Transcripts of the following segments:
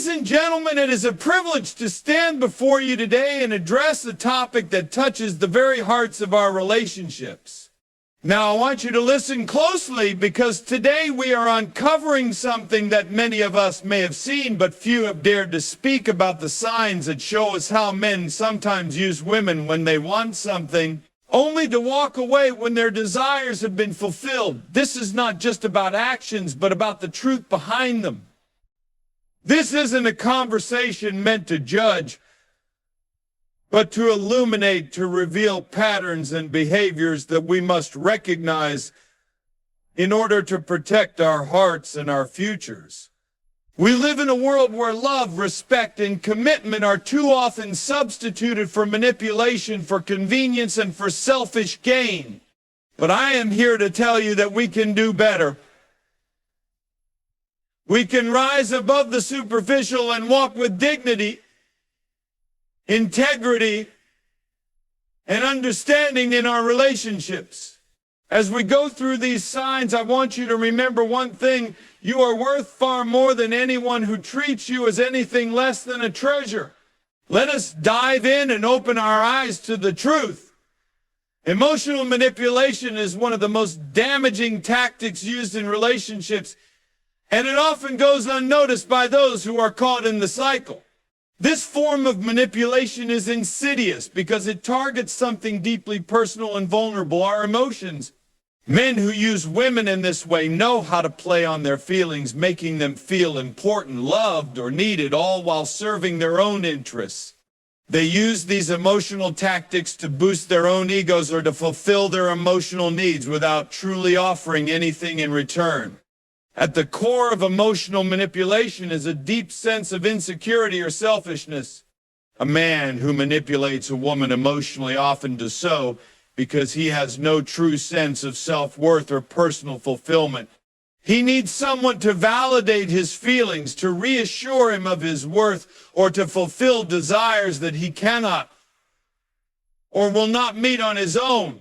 Ladies and gentlemen, it is a privilege to stand before you today and address a topic that touches the very hearts of our relationships. Now, I want you to listen closely because today we are uncovering something that many of us may have seen, but few have dared to speak about the signs that show us how men sometimes use women when they want something, only to walk away when their desires have been fulfilled. This is not just about actions, but about the truth behind them. This isn't a conversation meant to judge, but to illuminate, to reveal patterns and behaviors that we must recognize in order to protect our hearts and our futures. We live in a world where love, respect, and commitment are too often substituted for manipulation, for convenience, and for selfish gain. But I am here to tell you that we can do better. We can rise above the superficial and walk with dignity, integrity, and understanding in our relationships. As we go through these signs, I want you to remember one thing. You are worth far more than anyone who treats you as anything less than a treasure. Let us dive in and open our eyes to the truth. Emotional manipulation is one of the most damaging tactics used in relationships, and it often goes unnoticed by those who are caught in the cycle. This form of manipulation is insidious because it targets something deeply personal and vulnerable, our emotions. Men who use women in this way know how to play on their feelings, making them feel important, loved, or needed, all while serving their own interests. They use these emotional tactics to boost their own egos or to fulfill their emotional needs without truly offering anything in return. At the core of emotional manipulation is a deep sense of insecurity or selfishness. A man who manipulates a woman emotionally often does so because he has no true sense of self-worth or personal fulfillment. He needs someone to validate his feelings, to reassure him of his worth, or to fulfill desires that he cannot or will not meet on his own.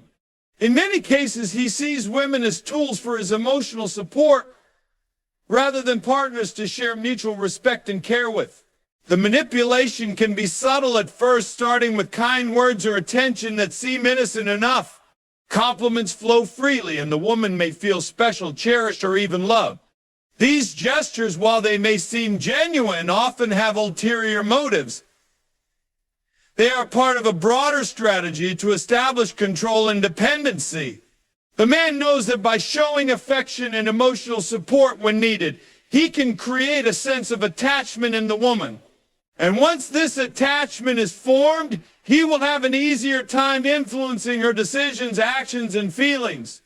In many cases, he sees women as tools for his emotional support, rather than partners to share mutual respect and care with. The manipulation can be subtle at first, starting with kind words or attention that seem innocent enough. Compliments flow freely, and the woman may feel special, cherished, or even loved. These gestures, while they may seem genuine, often have ulterior motives. They are part of a broader strategy to establish control and dependency. The man knows that by showing affection and emotional support when needed, he can create a sense of attachment in the woman. And once this attachment is formed, he will have an easier time influencing her decisions, actions, and feelings.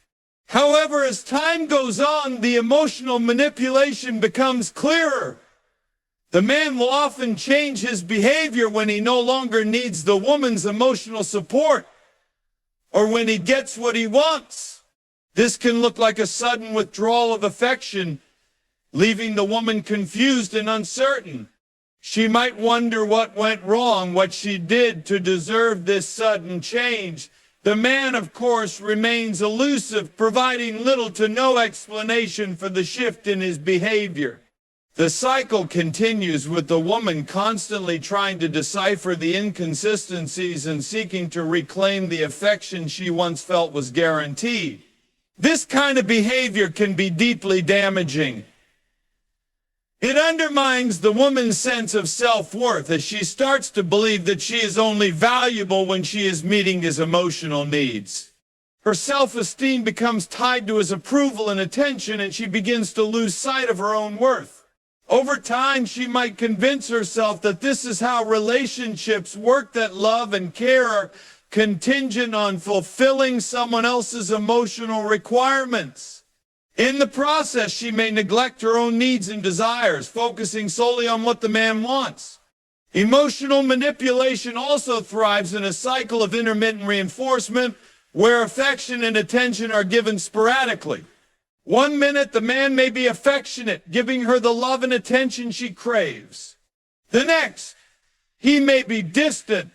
However, as time goes on, the emotional manipulation becomes clearer. The man will often change his behavior when he no longer needs the woman's emotional support, or when he gets what he wants. This can look like a sudden withdrawal of affection, leaving the woman confused and uncertain. She might wonder what went wrong, what she did to deserve this sudden change. The man, of course, remains elusive, providing little to no explanation for the shift in his behavior. The cycle continues, with the woman constantly trying to decipher the inconsistencies and seeking to reclaim the affection she once felt was guaranteed. This kind of behavior can be deeply damaging. It undermines the woman's sense of self-worth as she starts to believe that she is only valuable when she is meeting his emotional needs. Her self-esteem becomes tied to his approval and attention, and she begins to lose sight of her own worth. Over time, she might convince herself that this is how relationships work, that love and care are contingent on fulfilling someone else's emotional requirements. In the process, she may neglect her own needs and desires, focusing solely on what the man wants. Emotional manipulation also thrives in a cycle of intermittent reinforcement, where affection and attention are given sporadically. One minute, the man may be affectionate, giving her the love and attention she craves. The next, he may be distant,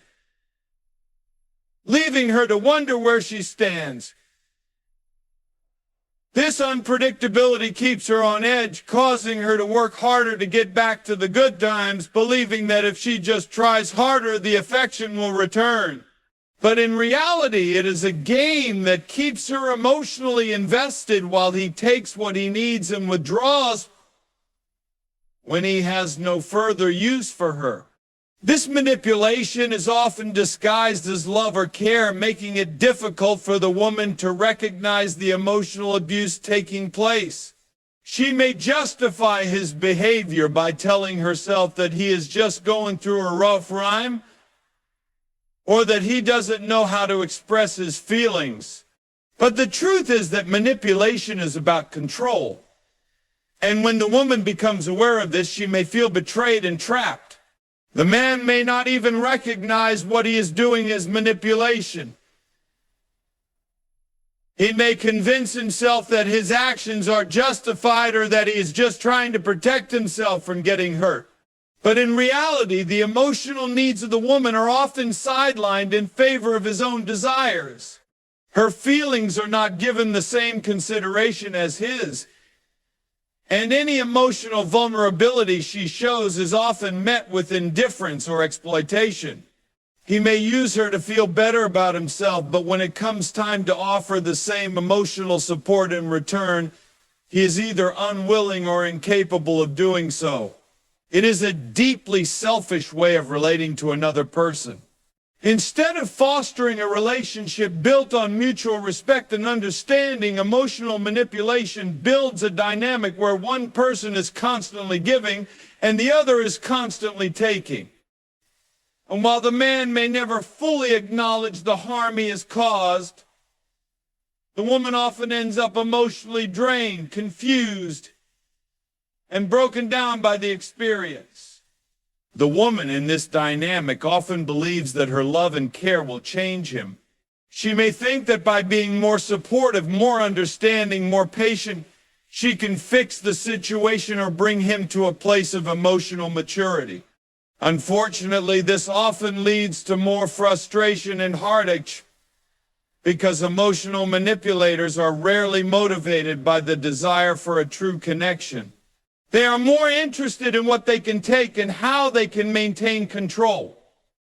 leaving her to wonder where she stands. This unpredictability keeps her on edge, causing her to work harder to get back to the good times, believing that if she just tries harder, the affection will return. But in reality, it is a game that keeps her emotionally invested while he takes what he needs and withdraws when he has no further use for her. This manipulation is often disguised as love or care, making it difficult for the woman to recognize the emotional abuse taking place. She may justify his behavior by telling herself that he is just going through a rough time, or that he doesn't know how to express his feelings. But the truth is that manipulation is about control. And when the woman becomes aware of this, she may feel betrayed and trapped. The man may not even recognize what he is doing as manipulation. He may convince himself that his actions are justified or that he is just trying to protect himself from getting hurt. But in reality, the emotional needs of the woman are often sidelined in favor of his own desires. Her feelings are not given the same consideration as his. And any emotional vulnerability she shows is often met with indifference or exploitation. He may use her to feel better about himself, but when it comes time to offer the same emotional support in return, he is either unwilling or incapable of doing so. It is a deeply selfish way of relating to another person. Instead of fostering a relationship built on mutual respect and understanding, emotional manipulation builds a dynamic where one person is constantly giving and the other is constantly taking. And while the man may never fully acknowledge the harm he has caused, the woman often ends up emotionally drained, confused, and broken down by the experience. The woman in this dynamic often believes that her love and care will change him. She may think that by being more supportive, more understanding, more patient, she can fix the situation or bring him to a place of emotional maturity. Unfortunately, this often leads to more frustration and heartache because emotional manipulators are rarely motivated by the desire for a true connection. They are more interested in what they can take and how they can maintain control.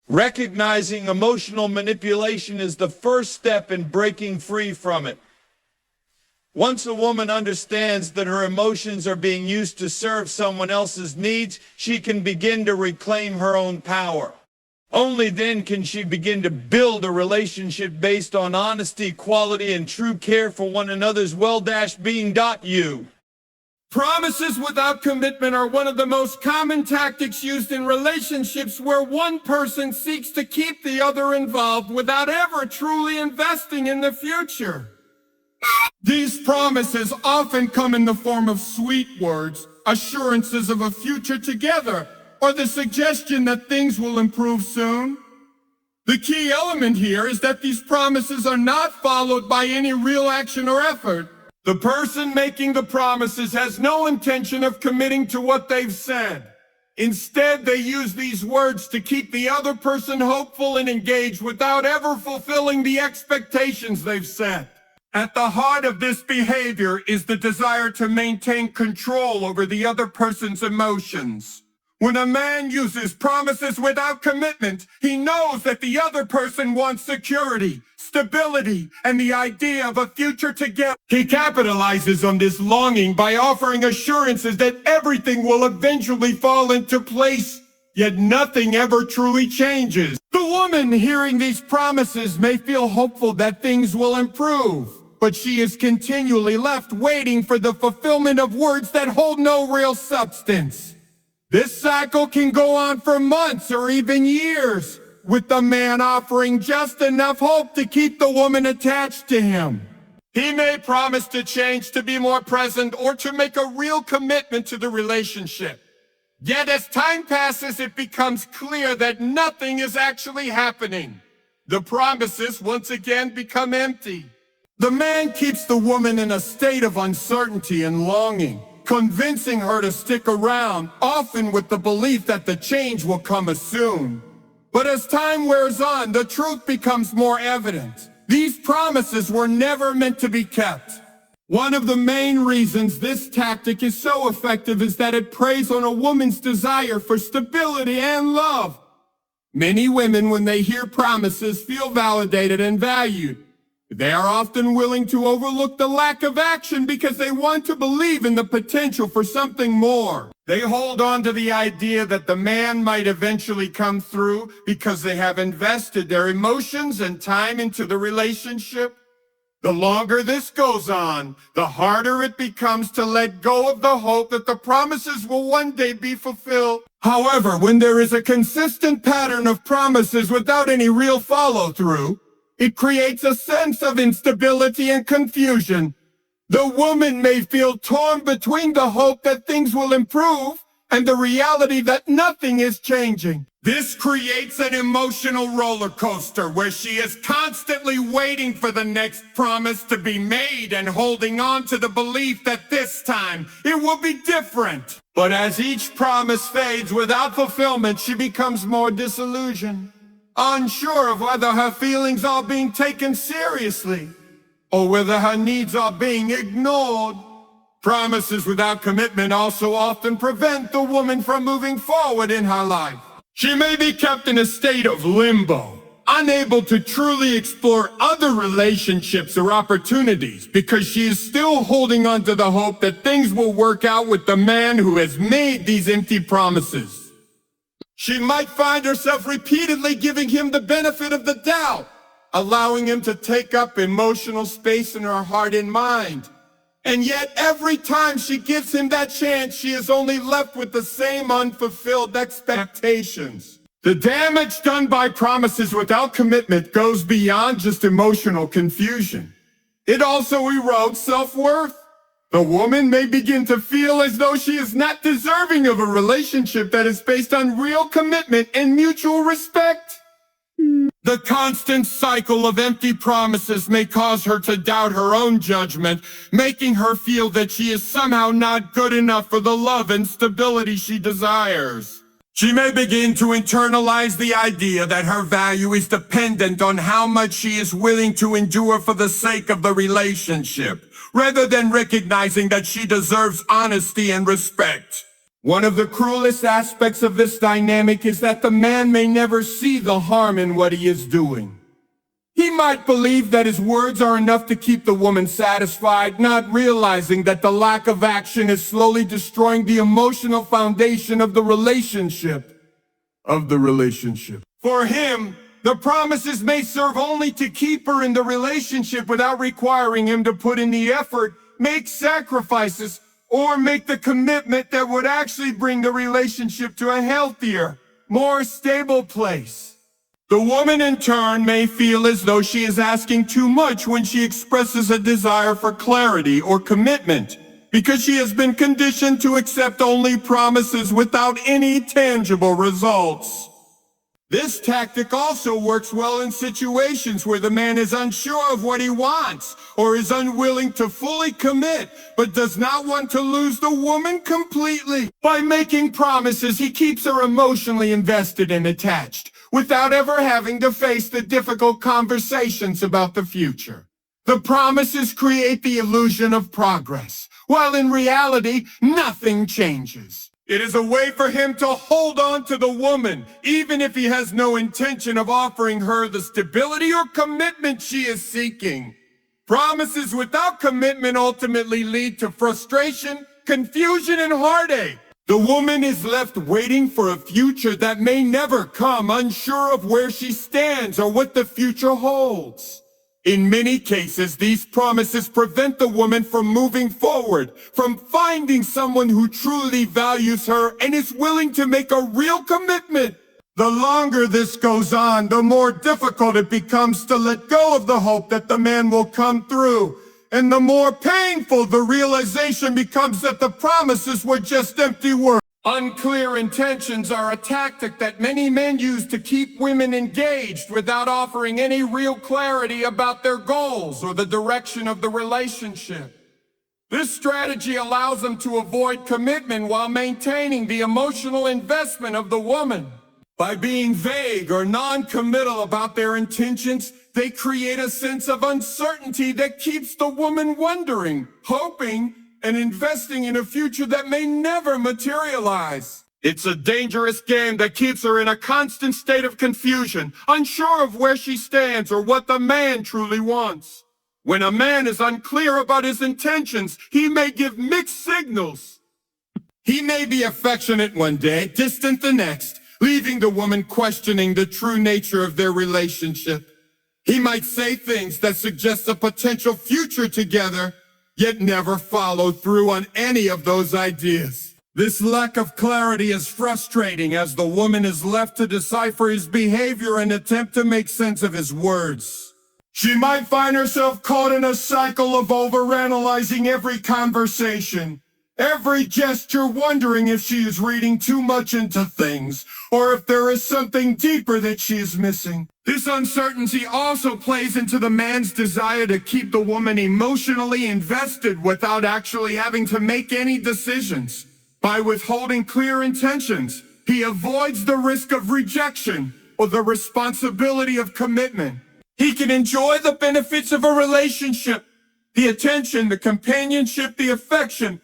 Recognizing emotional manipulation is the first step in breaking free from it. Once a woman understands that her emotions are being used to serve someone else's needs, she can begin to reclaim her own power. Only then can she begin to build a relationship based on honesty, equality, and true care for one another's well-being. Promises without commitment are one of the most common tactics used in relationships where one person seeks to keep the other involved without ever truly investing in the future. These promises often come in the form of sweet words, assurances of a future together, or the suggestion that things will improve soon. The key element here is that these promises are not followed by any real action or effort. The person making the promises has no intention of committing to what they've said. Instead, they use these words to keep the other person hopeful and engaged without ever fulfilling the expectations they've set. At the heart of this behavior is the desire to maintain control over the other person's emotions. When a man uses promises without commitment, he knows that the other person wants security, stability, and the idea of a future together. He capitalizes on this longing by offering assurances that everything will eventually fall into place, yet nothing ever truly changes. The woman hearing these promises may feel hopeful that things will improve, but she is continually left waiting for the fulfillment of words that hold no real substance. This cycle can go on for months or even years, with the man offering just enough hope to keep the woman attached to him. He may promise to change, to be more present, or to make a real commitment to the relationship. Yet as time passes, it becomes clear that nothing is actually happening. The promises once again become empty. The man keeps the woman in a state of uncertainty and longing, convincing her to stick around, often with the belief that the change will come soon. But as time wears on, the truth becomes more evident. These promises were never meant to be kept. One of the main reasons this tactic is so effective is that it preys on a woman's desire for stability and love. Many women, when they hear promises, feel validated and valued. They are often willing to overlook the lack of action because they want to believe in the potential for something more. They hold on to the idea that the man might eventually come through because they have invested their emotions and time into the relationship. The longer this goes on, the harder it becomes to let go of the hope that the promises will one day be fulfilled. However, when there is a consistent pattern of promises without any real follow-through, it creates a sense of instability and confusion. The woman may feel torn between the hope that things will improve and the reality that nothing is changing. This creates an emotional roller coaster where she is constantly waiting for the next promise to be made and holding on to the belief that this time it will be different. But as each promise fades without fulfillment, she becomes more disillusioned, unsure of whether her feelings are being taken seriously or whether her needs are being ignored. Promises without commitment also often prevent the woman from moving forward in her life. She may be kept in a state of limbo, unable to truly explore other relationships or opportunities because she is still holding on to the hope that things will work out with the man who has made these empty promises. She might find herself repeatedly giving him the benefit of the doubt, allowing him to take up emotional space in her heart and mind. And yet every time she gives him that chance, she is only left with the same unfulfilled expectations. The damage done by promises without commitment goes beyond just emotional confusion. It also erodes self-worth. The woman may begin to feel as though she is not deserving of a relationship that is based on real commitment and mutual respect. The constant cycle of empty promises may cause her to doubt her own judgment, making her feel that she is somehow not good enough for the love and stability she desires. She may begin to internalize the idea that her value is dependent on how much she is willing to endure for the sake of the relationship, rather than recognizing that she deserves honesty and respect. One of the cruelest aspects of this dynamic is that the man may never see the harm in what he is doing. He might believe that his words are enough to keep the woman satisfied, not realizing that the lack of action is slowly destroying the emotional foundation of the relationship. For him, the promises may serve only to keep her in the relationship without requiring him to put in the effort, make sacrifices, or make the commitment that would actually bring the relationship to a healthier, more stable place. The woman in turn may feel as though she is asking too much when she expresses a desire for clarity or commitment, because she has been conditioned to accept only promises without any tangible results. This tactic also works well in situations where the man is unsure of what he wants or is unwilling to fully commit, but does not want to lose the woman completely. By making promises, he keeps her emotionally invested and attached, without ever having to face the difficult conversations about the future. The promises create the illusion of progress, while in reality, nothing changes. It is a way for him to hold on to the woman, even if he has no intention of offering her the stability or commitment she is seeking. Promises without commitment ultimately lead to frustration, confusion, and heartache. The woman is left waiting for a future that may never come, unsure of where she stands or what the future holds. In many cases, these promises prevent the woman from moving forward, from finding someone who truly values her and is willing to make a real commitment. The longer this goes on, the more difficult it becomes to let go of the hope that the man will come through. And the more painful the realization becomes that the promises were just empty words. Unclear intentions are a tactic that many men use to keep women engaged without offering any real clarity about their goals or the direction of the relationship. This strategy allows them to avoid commitment while maintaining the emotional investment of the woman. By being vague or non-committal about their intentions, they create a sense of uncertainty that keeps the woman wondering, hoping, and investing in a future that may never materialize. It's a dangerous game that keeps her in a constant state of confusion, unsure of where she stands or what the man truly wants. When a man is unclear about his intentions, he may give mixed signals. He may be affectionate one day, distant the next, leaving the woman questioning the true nature of their relationship. He might say things that suggest a potential future together, yet never follow through on any of those ideas. This lack of clarity is frustrating as the woman is left to decipher his behavior and attempt to make sense of his words. She might find herself caught in a cycle of overanalyzing every conversation, every gesture, wondering if she is reading too much into things, or if there is something deeper that she is missing. This uncertainty also plays into the man's desire to keep the woman emotionally invested without actually having to make any decisions. By withholding clear intentions, he avoids the risk of rejection or the responsibility of commitment. He can enjoy the benefits of a relationship, the attention, the companionship, the affection,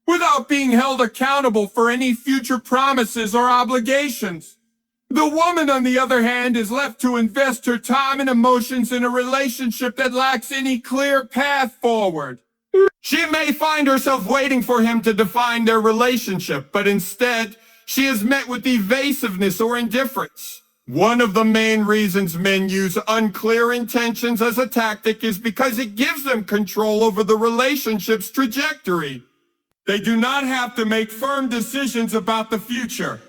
without being held accountable for any future promises or obligations. The woman, on the other hand, is left to invest her time and emotions in a relationship that lacks any clear path forward. She may find herself waiting for him to define their relationship, but instead, she is met with evasiveness or indifference. One of the main reasons men use unclear intentions as a tactic is because it gives them control over the relationship's trajectory. They do not have to make firm decisions about the future,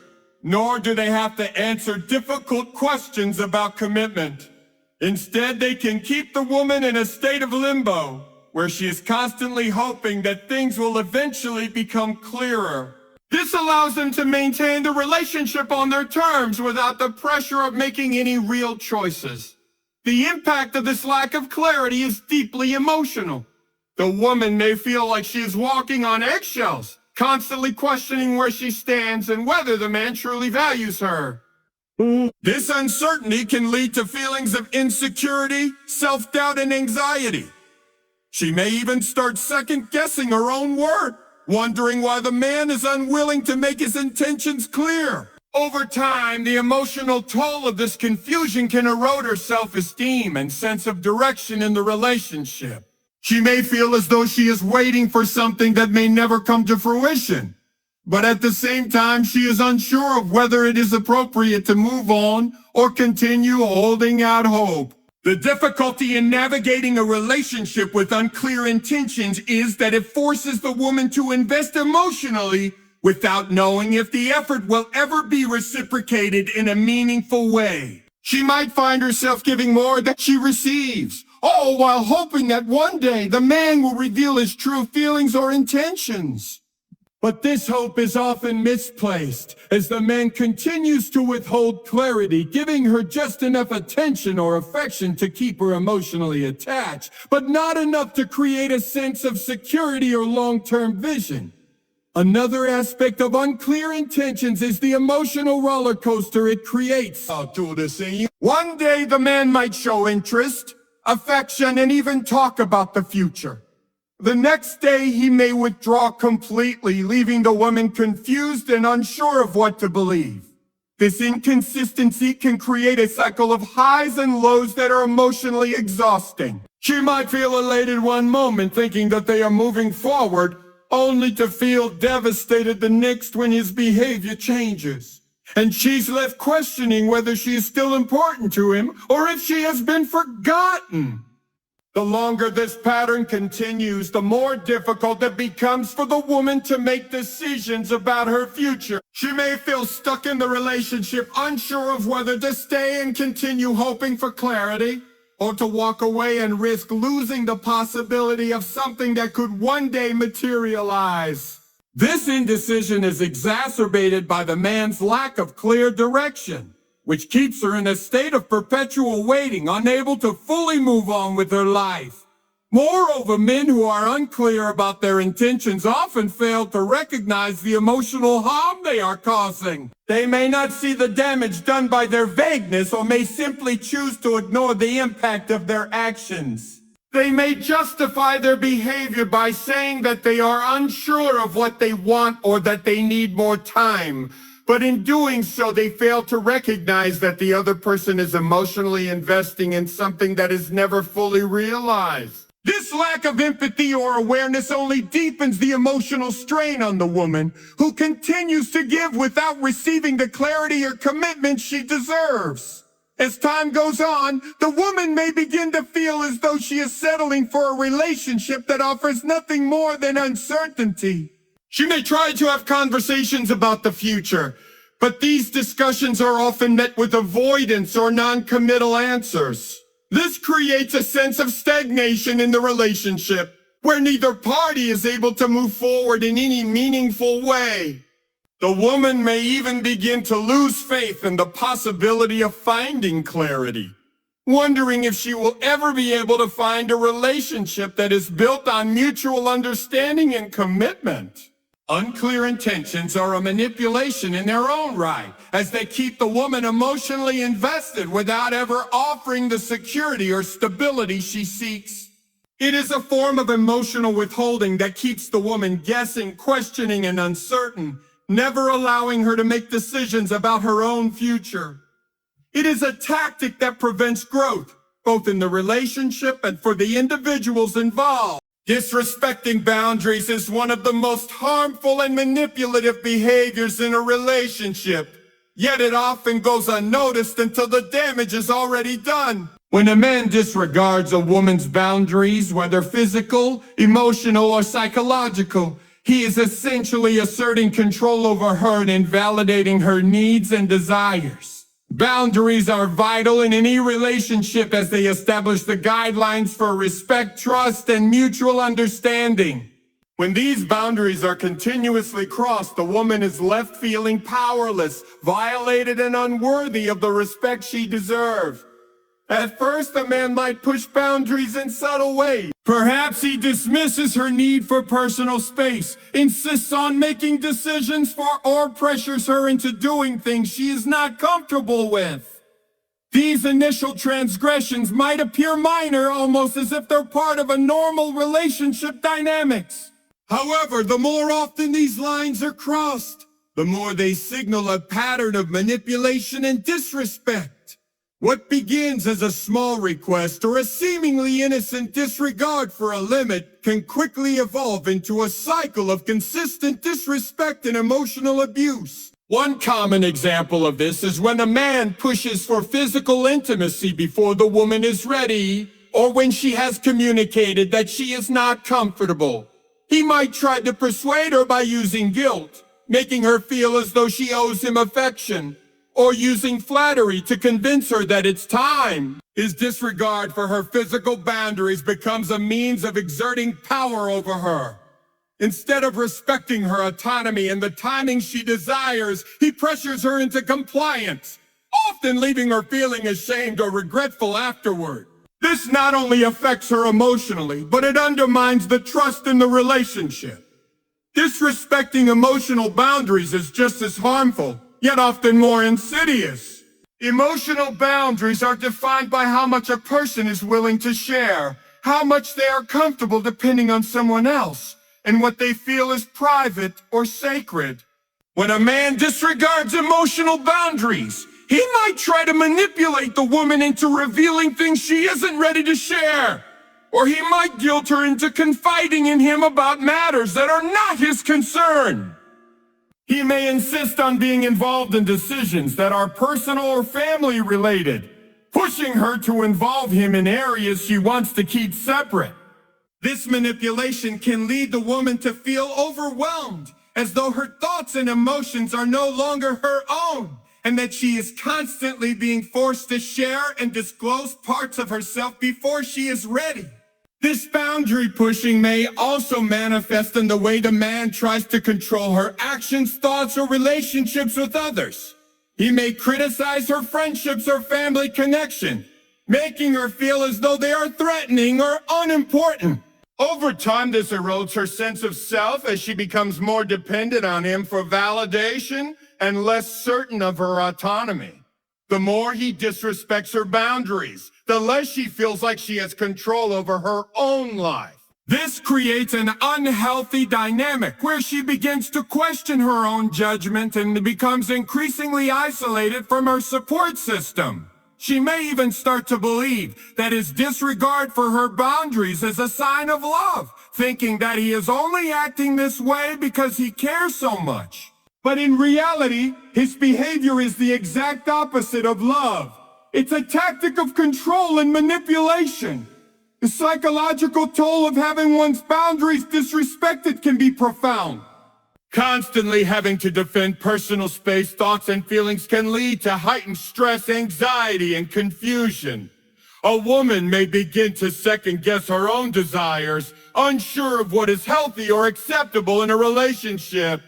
nor do they have to answer difficult questions about commitment. Instead, they can keep the woman in a state of limbo, where she is constantly hoping that things will eventually become clearer. This allows them to maintain the relationship on their terms without the pressure of making any real choices. The impact of this lack of clarity is deeply emotional. The woman may feel like she is walking on eggshells, constantly questioning where she stands and whether the man truly values her. This uncertainty can lead to feelings of insecurity, self-doubt, and anxiety. She may even start second-guessing her own worth, wondering why the man is unwilling to make his intentions clear. Over time, the emotional toll of this confusion can erode her self-esteem and sense of direction in the relationship. She may feel as though she is waiting for something that may never come to fruition, but at the same time, she is unsure of whether it is appropriate to move on or continue holding out hope. The difficulty in navigating a relationship with unclear intentions is that it forces the woman to invest emotionally without knowing if the effort will ever be reciprocated in a meaningful way. She might find herself giving more than she receives, all while hoping that one day the man will reveal his true feelings or intentions. But this hope is often misplaced, as the man continues to withhold clarity, giving her just enough attention or affection to keep her emotionally attached, but not enough to create a sense of security or long-term vision. Another aspect of unclear intentions is the emotional roller coaster it creates. One day the man might show interest, affection, and even talk about the future. The next day, he may withdraw completely, leaving the woman confused and unsure of what to believe. This inconsistency can create a cycle of highs and lows that are emotionally exhausting. She might feel elated one moment, thinking that they are moving forward, only to feel devastated the next when his behavior changes. And she's left questioning whether she is still important to him or if she has been forgotten. The longer this pattern continues, the more difficult it becomes for the woman to make decisions about her future. She may feel stuck in the relationship, unsure of whether to stay and continue hoping for clarity, or to walk away and risk losing the possibility of something that could one day materialize. This indecision is exacerbated by the man's lack of clear direction, which keeps her in a state of perpetual waiting, unable to fully move on with her life. Moreover, men who are unclear about their intentions often fail to recognize the emotional harm they are causing. They may not see the damage done by their vagueness or may simply choose to ignore the impact of their actions. They may justify their behavior by saying that they are unsure of what they want or that they need more time. But in doing so, they fail to recognize that the other person is emotionally investing in something that is never fully realized. This lack of empathy or awareness only deepens the emotional strain on the woman, who continues to give without receiving the clarity or commitment she deserves. As time goes on, the woman may begin to feel as though she is settling for a relationship that offers nothing more than uncertainty. She may try to have conversations about the future, but these discussions are often met with avoidance or non-committal answers. This creates a sense of stagnation in the relationship, where neither party is able to move forward in any meaningful way. The woman may even begin to lose faith in the possibility of finding clarity, wondering if she will ever be able to find a relationship that is built on mutual understanding and commitment. Unclear intentions are a manipulation in their own right, as they keep the woman emotionally invested without ever offering the security or stability she seeks. It is a form of emotional withholding that keeps the woman guessing, questioning, and uncertain, never allowing her to make decisions about her own future. It is a tactic that prevents growth, both in the relationship and for the individuals involved. Disrespecting boundaries is one of the most harmful and manipulative behaviors in a relationship, yet it often goes unnoticed until the damage is already done. When a man disregards a woman's boundaries, whether physical, emotional, or psychological, he is essentially asserting control over her and invalidating her needs and desires. Boundaries are vital in any relationship as they establish the guidelines for respect, trust, and mutual understanding. When these boundaries are continuously crossed, the woman is left feeling powerless, violated, and unworthy of the respect she deserves. At first, a man might push boundaries in subtle ways. Perhaps he dismisses her need for personal space, insists on making decisions for, or pressures her into doing things she is not comfortable with. These initial transgressions might appear minor, almost as if they're part of a normal relationship dynamics. However, the more often these lines are crossed, the more they signal a pattern of manipulation and disrespect. What begins as a small request or a seemingly innocent disregard for a limit can quickly evolve into a cycle of consistent disrespect and emotional abuse. One common example of this is when a man pushes for physical intimacy before the woman is ready, or when she has communicated that she is not comfortable. He might try to persuade her by using guilt, making her feel as though she owes him affection, or using flattery to convince her that it's time. His disregard for her physical boundaries becomes a means of exerting power over her. Instead of respecting her autonomy and the timing she desires, he pressures her into compliance, often leaving her feeling ashamed or regretful afterward. This not only affects her emotionally, but it undermines the trust in the relationship. Disrespecting emotional boundaries is just as harmful, yet often more insidious. Emotional boundaries are defined by how much a person is willing to share, how much they are comfortable depending on someone else, and what they feel is private or sacred. When a man disregards emotional boundaries, he might try to manipulate the woman into revealing things she isn't ready to share, or he might guilt her into confiding in him about matters that are not his concern. He may insist on being involved in decisions that are personal or family related, pushing her to involve him in areas she wants to keep separate. This manipulation can lead the woman to feel overwhelmed, as though her thoughts and emotions are no longer her own, and that she is constantly being forced to share and disclose parts of herself before she is ready. This boundary pushing may also manifest in the way the man tries to control her actions, thoughts, or relationships with others. He may criticize her friendships or family connection, making her feel as though they are threatening or unimportant. Over time, this erodes her sense of self as she becomes more dependent on him for validation and less certain of her autonomy. The more he disrespects her boundaries, the less she feels like she has control over her own life. This creates an unhealthy dynamic where she begins to question her own judgment and becomes increasingly isolated from her support system. She may even start to believe that his disregard for her boundaries is a sign of love, thinking that he is only acting this way because he cares so much. But in reality, his behavior is the exact opposite of love. It's a tactic of control and manipulation. The psychological toll of having one's boundaries disrespected can be profound. Constantly having to defend personal space, thoughts, and feelings can lead to heightened stress, anxiety, and confusion. A woman may begin to second-guess her own desires, unsure of what is healthy or acceptable in a relationship.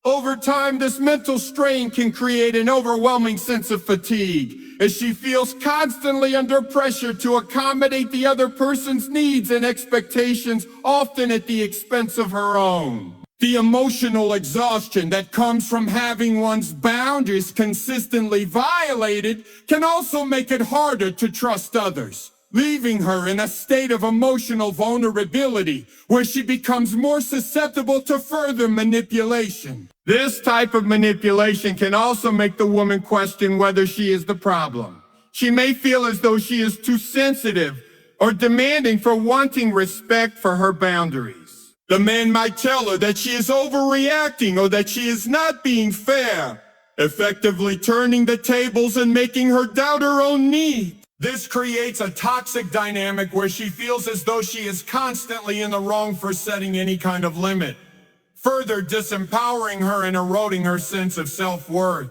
Over time, this mental strain can create an overwhelming sense of fatigue, as she feels constantly under pressure to accommodate the other person's needs and expectations, often at the expense of her own. The emotional exhaustion that comes from having one's boundaries consistently violated can also make it harder to trust others, leaving her in a state of emotional vulnerability where she becomes more susceptible to further manipulation. This type of manipulation can also make the woman question whether she is the problem. She may feel as though she is too sensitive or demanding for wanting respect for her boundaries. The man might tell her that she is overreacting or that she is not being fair, effectively turning the tables and making her doubt her own needs. This creates a toxic dynamic where she feels as though she is constantly in the wrong for setting any kind of limit, further disempowering her and eroding her sense of self-worth.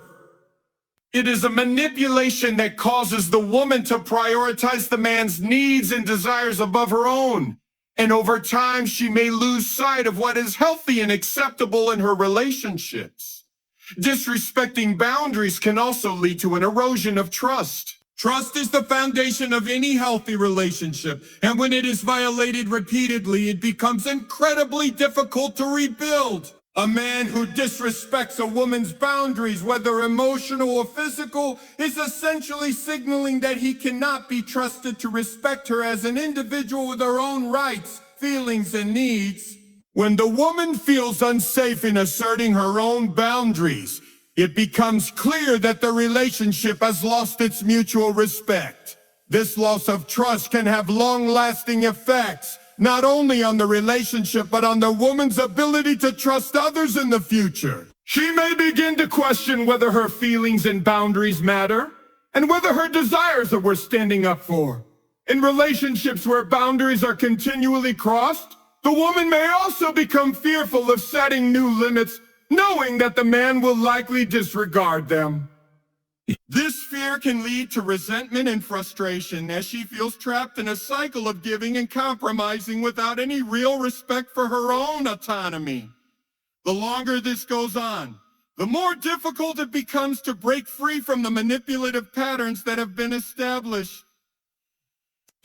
It is a manipulation that causes the woman to prioritize the man's needs and desires above her own. And over time, she may lose sight of what is healthy and acceptable in her relationships. Disrespecting boundaries can also lead to an erosion of trust. Trust is the foundation of any healthy relationship, and when it is violated repeatedly, it becomes incredibly difficult to rebuild. A man who disrespects a woman's boundaries, whether emotional or physical, is essentially signaling that he cannot be trusted to respect her as an individual with her own rights, feelings, and needs. When the woman feels unsafe in asserting her own boundaries, it becomes clear that the relationship has lost its mutual respect. This loss of trust can have long-lasting effects, not only on the relationship, but on the woman's ability to trust others in the future. She may begin to question whether her feelings and boundaries matter, and whether her desires are worth standing up for. In relationships where boundaries are continually crossed, the woman may also become fearful of setting new limits, knowing that the man will likely disregard them. This fear can lead to resentment and frustration as she feels trapped in a cycle of giving and compromising without any real respect for her own autonomy. The longer this goes on, the more difficult it becomes to break free from the manipulative patterns that have been established.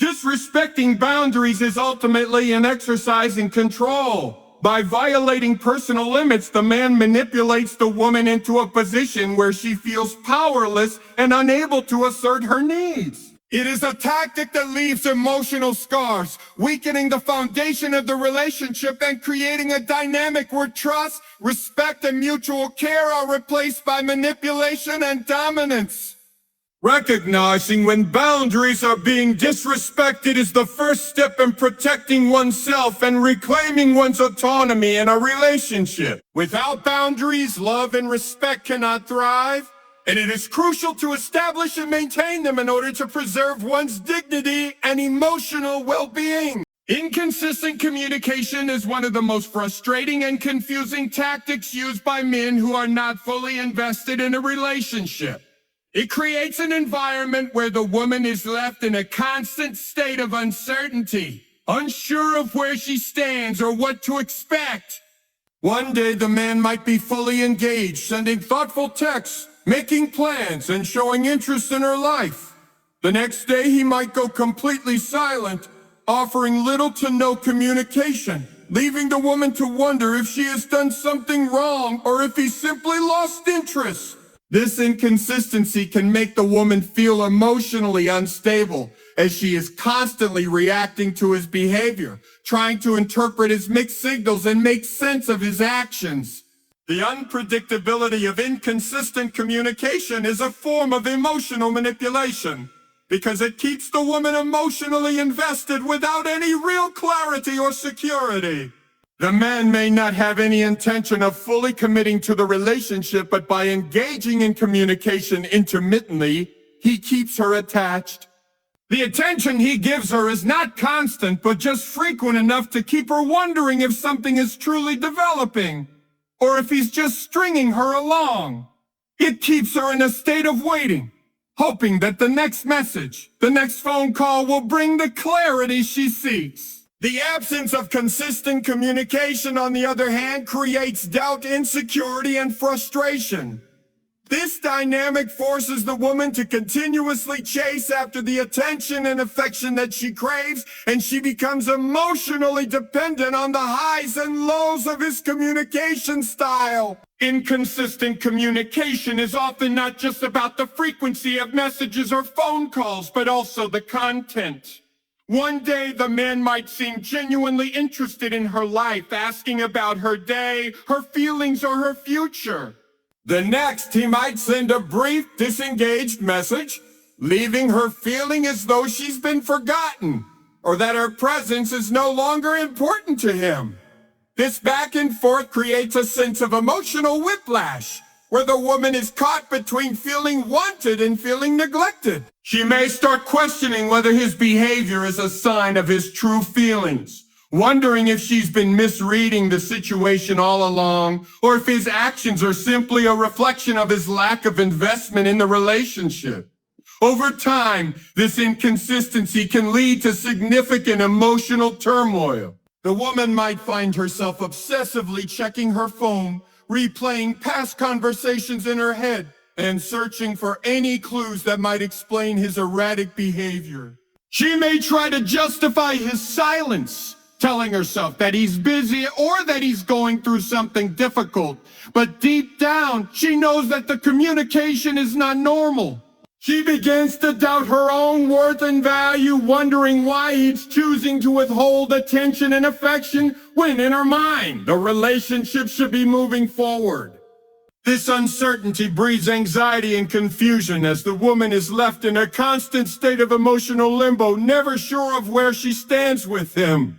Disrespecting boundaries is ultimately an exercise in control. By violating personal limits, the man manipulates the woman into a position where she feels powerless and unable to assert her needs. It is a tactic that leaves emotional scars, weakening the foundation of the relationship and creating a dynamic where trust, respect, and mutual care are replaced by manipulation and dominance. Recognizing when boundaries are being disrespected is the first step in protecting oneself and reclaiming one's autonomy in a relationship. Without boundaries, love and respect cannot thrive, and it is crucial to establish and maintain them in order to preserve one's dignity and emotional well-being. Inconsistent communication is one of the most frustrating and confusing tactics used by men who are not fully invested in a relationship. It creates an environment where the woman is left in a constant state of uncertainty, unsure of where she stands or what to expect. One day the man might be fully engaged, sending thoughtful texts, making plans, and showing interest in her life. The next day he might go completely silent, offering little to no communication, leaving the woman to wonder if she has done something wrong or if he simply lost interest. This inconsistency can make the woman feel emotionally unstable, as she is constantly reacting to his behavior, trying to interpret his mixed signals and make sense of his actions. The unpredictability of inconsistent communication is a form of emotional manipulation, because it keeps the woman emotionally invested without any real clarity or security. The man may not have any intention of fully committing to the relationship, but by engaging in communication intermittently, he keeps her attached. The attention he gives her is not constant, but just frequent enough to keep her wondering if something is truly developing, or if he's just stringing her along. It keeps her in a state of waiting, hoping that the next message, the next phone call will bring the clarity she seeks. The absence of consistent communication, on the other hand, creates doubt, insecurity, and frustration. This dynamic forces the woman to continuously chase after the attention and affection that she craves, and she becomes emotionally dependent on the highs and lows of his communication style. Inconsistent communication is often not just about the frequency of messages or phone calls, but also the content. One day, the man might seem genuinely interested in her life, asking about her day, her feelings, or her future. The next, he might send a brief, disengaged message, leaving her feeling as though she's been forgotten, or that her presence is no longer important to him. This back and forth creates a sense of emotional whiplash, where the woman is caught between feeling wanted and feeling neglected. She may start questioning whether his behavior is a sign of his true feelings, wondering if she's been misreading the situation all along, or if his actions are simply a reflection of his lack of investment in the relationship. Over time, this inconsistency can lead to significant emotional turmoil. The woman might find herself obsessively checking her phone, replaying past conversations in her head, and searching for any clues that might explain his erratic behavior. She may try to justify his silence, telling herself that he's busy or that he's going through something difficult. But deep down, she knows that the communication is not normal. She begins to doubt her own worth and value, wondering why he's choosing to withhold attention and affection when, in her mind, the relationship should be moving forward. This uncertainty breeds anxiety and confusion as the woman is left in a constant state of emotional limbo, never sure of where she stands with him.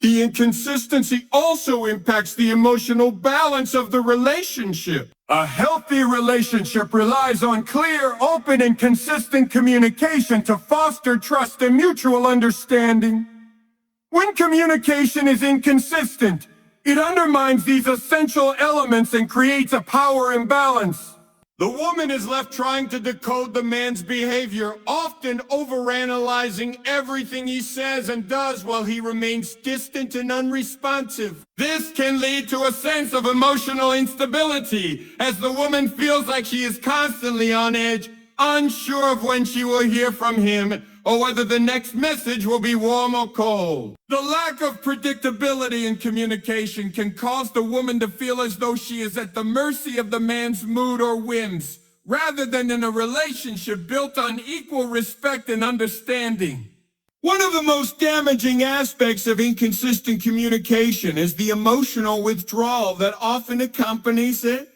The inconsistency also impacts the emotional balance of the relationship. A healthy relationship relies on clear, open, and consistent communication to foster trust and mutual understanding. When communication is inconsistent, it undermines these essential elements and creates a power imbalance. The woman is left trying to decode the man's behavior, often overanalyzing everything he says and does while he remains distant and unresponsive. This can lead to a sense of emotional instability, as the woman feels like she is constantly on edge, unsure of when she will hear from him or whether the next message will be warm or cold. The lack of predictability in communication can cause the woman to feel as though she is at the mercy of the man's mood or whims, rather than in a relationship built on equal respect and understanding. One of the most damaging aspects of inconsistent communication is the emotional withdrawal that often accompanies it.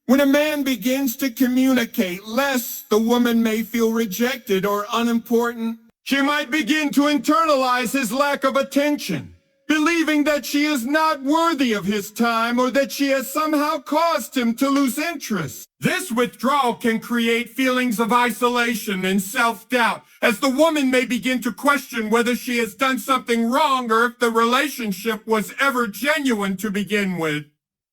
When a man begins to communicate less, the woman may feel rejected or unimportant. She might begin to internalize his lack of attention, believing that she is not worthy of his time or that she has somehow caused him to lose interest. This withdrawal can create feelings of isolation and self-doubt, as the woman may begin to question whether she has done something wrong or if the relationship was ever genuine to begin with.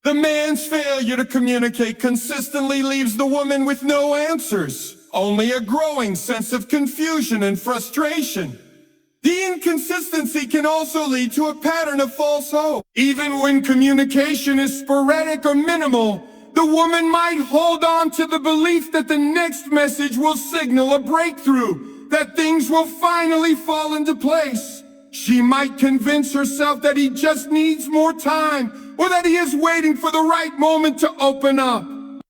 The man's failure to communicate consistently leaves the woman with no answers, only a growing sense of confusion and frustration. The inconsistency can also lead to a pattern of false hope. Even when communication is sporadic or minimal, the woman might hold on to the belief that the next message will signal a breakthrough, that things will finally fall into place. She might convince herself that he just needs more time, or that he is waiting for the right moment to open up.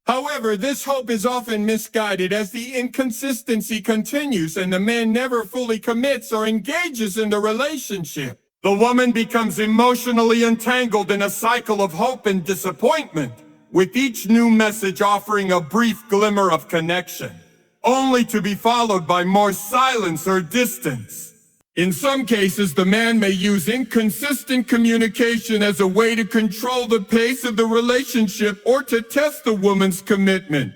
However, this hope is often misguided as the inconsistency continues and the man never fully commits or engages in the relationship. The woman becomes emotionally entangled in a cycle of hope and disappointment, with each new message offering a brief glimmer of connection, only to be followed by more silence or distance. In some cases, the man may use inconsistent communication as a way to control the pace of the relationship or to test the woman's commitment.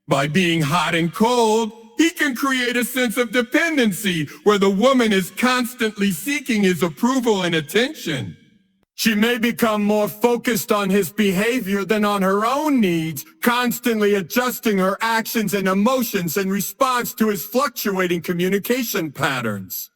By being hot and cold, he can create a sense of dependency where the woman is constantly seeking his approval and attention. She may become more focused on his behavior than on her own needs, constantly adjusting her actions and emotions in response to his fluctuating communication patterns.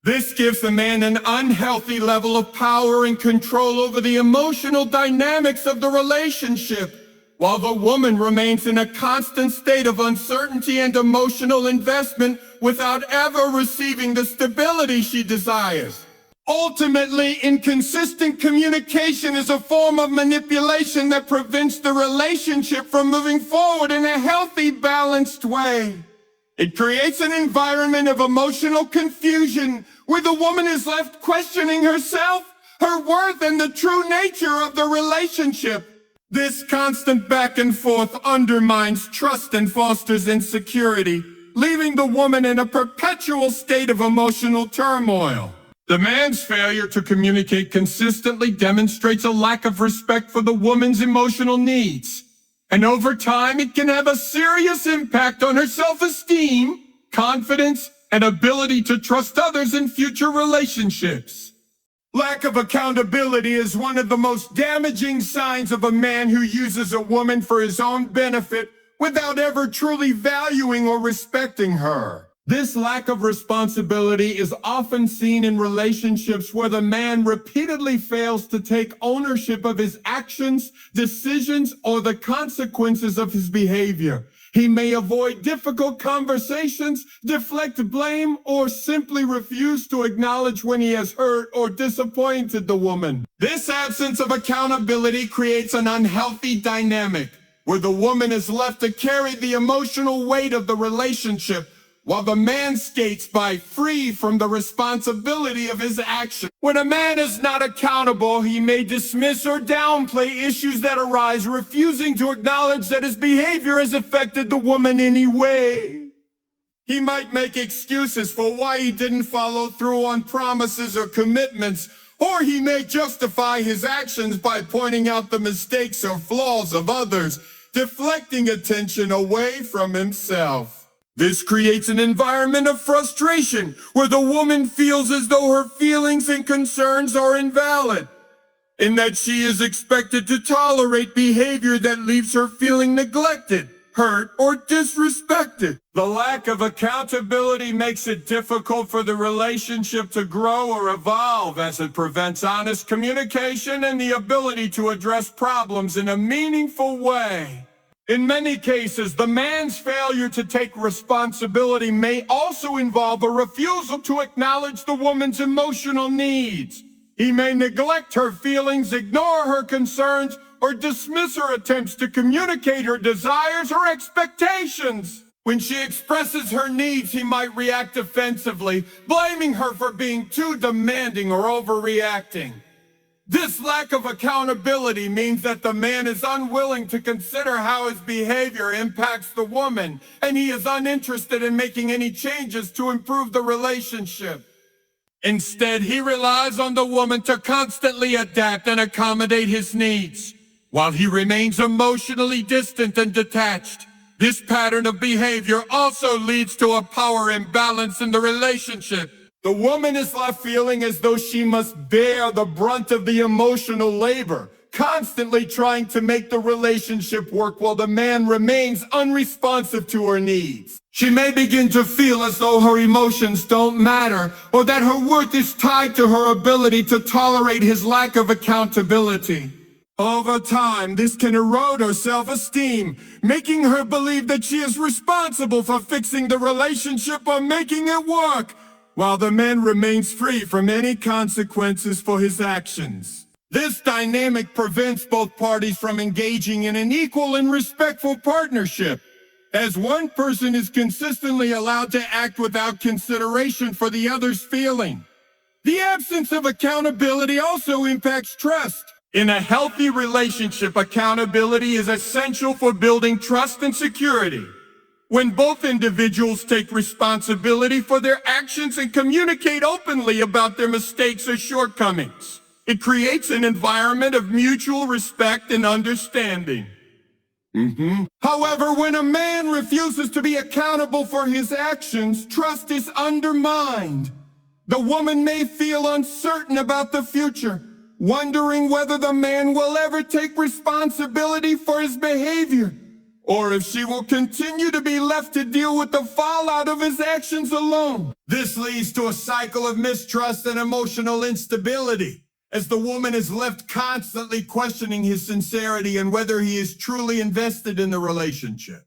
This gives the man an unhealthy level of power and control over the emotional dynamics of the relationship, while the woman remains in a constant state of uncertainty and emotional investment without ever receiving the stability she desires. Ultimately, inconsistent communication is a form of manipulation that prevents the relationship from moving forward in a healthy, balanced way. It creates an environment of emotional confusion where the woman is left questioning herself, her worth, and the true nature of the relationship. This constant back and forth undermines trust and fosters insecurity, leaving the woman in a perpetual state of emotional turmoil. The man's failure to communicate consistently demonstrates a lack of respect for the woman's emotional needs. And over time, it can have a serious impact on her self-esteem, confidence, and ability to trust others in future relationships. Lack of accountability is one of the most damaging signs of a man who uses a woman for his own benefit without ever truly valuing or respecting her. This lack of responsibility is often seen in relationships where the man repeatedly fails to take ownership of his actions, decisions, or the consequences of his behavior. He may avoid difficult conversations, deflect blame, or simply refuse to acknowledge when he has hurt or disappointed the woman. This absence of accountability creates an unhealthy dynamic where the woman is left to carry the emotional weight of the relationship, while the man skates by free from the responsibility of his actions. When a man is not accountable, he may dismiss or downplay issues that arise, refusing to acknowledge that his behavior has affected the woman in any way. He might make excuses for why he didn't follow through on promises or commitments, or he may justify his actions by pointing out the mistakes or flaws of others, deflecting attention away from himself. This creates an environment of frustration where the woman feels as though her feelings and concerns are invalid, and that she is expected to tolerate behavior that leaves her feeling neglected, hurt, or disrespected. The lack of accountability makes it difficult for the relationship to grow or evolve, as it prevents honest communication and the ability to address problems in a meaningful way. In many cases, the man's failure to take responsibility may also involve a refusal to acknowledge the woman's emotional needs. He may neglect her feelings, ignore her concerns, or dismiss her attempts to communicate her desires or expectations. When she expresses her needs, he might react defensively, blaming her for being too demanding or overreacting. This lack of accountability means that the man is unwilling to consider how his behavior impacts the woman, and he is uninterested in making any changes to improve the relationship. Instead, he relies on the woman to constantly adapt and accommodate his needs, while he remains emotionally distant and detached. This pattern of behavior also leads to a power imbalance in the relationship. The woman is left feeling as though she must bear the brunt of the emotional labor, constantly trying to make the relationship work while the man remains unresponsive to her needs. She may begin to feel as though her emotions don't matter, or that her worth is tied to her ability to tolerate his lack of accountability. Over time, this can erode her self-esteem, making her believe that she is responsible for fixing the relationship or making it work, while the man remains free from any consequences for his actions. This dynamic prevents both parties from engaging in an equal and respectful partnership, as one person is consistently allowed to act without consideration for the other's feeling. The absence of accountability also impacts trust. In a healthy relationship, accountability is essential for building trust and security. When both individuals take responsibility for their actions and communicate openly about their mistakes or shortcomings, it creates an environment of mutual respect and understanding. However, when a man refuses to be accountable for his actions, trust is undermined. The woman may feel uncertain about the future, wondering whether the man will ever take responsibility for his behavior, or if she will continue to be left to deal with the fallout of his actions alone. This leads to a cycle of mistrust and emotional instability, as the woman is left constantly questioning his sincerity and whether he is truly invested in the relationship.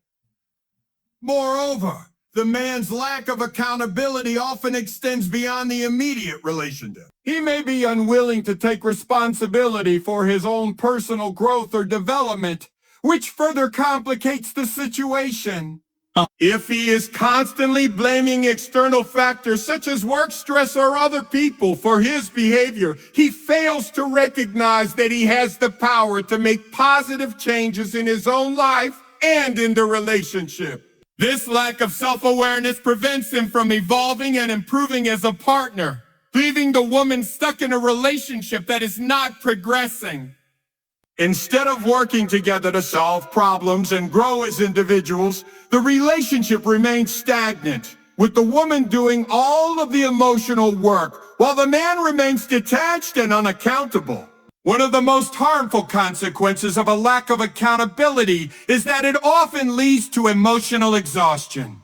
Moreover, the man's lack of accountability often extends beyond the immediate relationship. He may be unwilling to take responsibility for his own personal growth or development, which further complicates the situation. If he is constantly blaming external factors such as work stress or other people for his behavior, he fails to recognize that he has the power to make positive changes in his own life and in the relationship. This lack of self-awareness prevents him from evolving and improving as a partner, leaving the woman stuck in a relationship that is not progressing. Instead of working together to solve problems and grow as individuals, the relationship remains stagnant, with the woman doing all of the emotional work, while the man remains detached and unaccountable. One of the most harmful consequences of a lack of accountability is that it often leads to emotional exhaustion.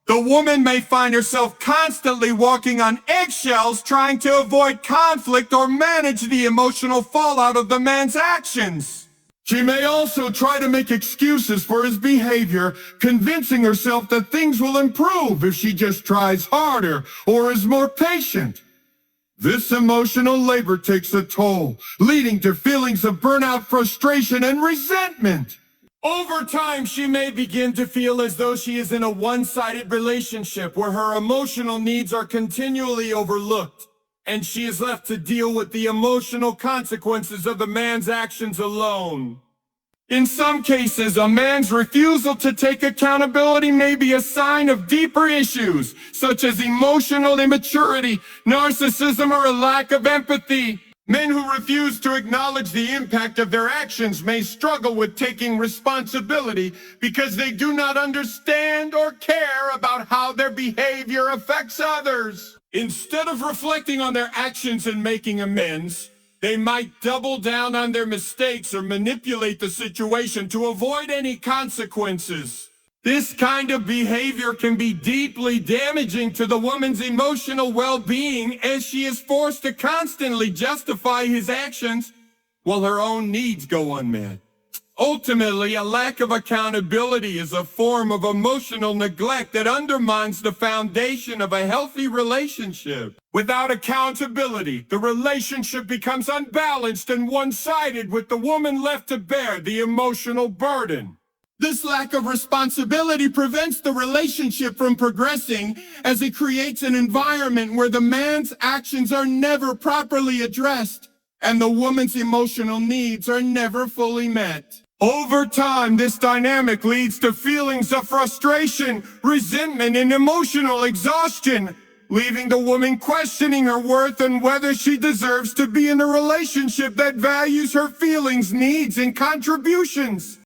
The woman may find herself constantly walking on eggshells trying to avoid conflict or manage the emotional fallout of the man's actions. She may also try to make excuses for his behavior, convincing herself that things will improve if she just tries harder or is more patient. This emotional labor takes a toll, leading to feelings of burnout, frustration, and resentment. Over time, she may begin to feel as though she is in a one-sided relationship where her emotional needs are continually overlooked, and she is left to deal with the emotional consequences of the man's actions alone. In some cases, a man's refusal to take accountability may be a sign of deeper issues, such as emotional immaturity, narcissism, or a lack of empathy. Men who refuse to acknowledge the impact of their actions may struggle with taking responsibility because they do not understand or care about how their behavior affects others. Instead of reflecting on their actions and making amends, they might double down on their mistakes or manipulate the situation to avoid any consequences. This kind of behavior can be deeply damaging to the woman's emotional well-being, as she is forced to constantly justify his actions while her own needs go unmet. Ultimately, a lack of accountability is a form of emotional neglect that undermines the foundation of a healthy relationship. Without accountability, the relationship becomes unbalanced and one-sided, with the woman left to bear the emotional burden. This lack of responsibility prevents the relationship from progressing, as it creates an environment where the man's actions are never properly addressed and the woman's emotional needs are never fully met. Over time, this dynamic leads to feelings of frustration, resentment, and emotional exhaustion, leaving the woman questioning her worth and whether she deserves to be in a relationship that values her feelings, needs, and contributions.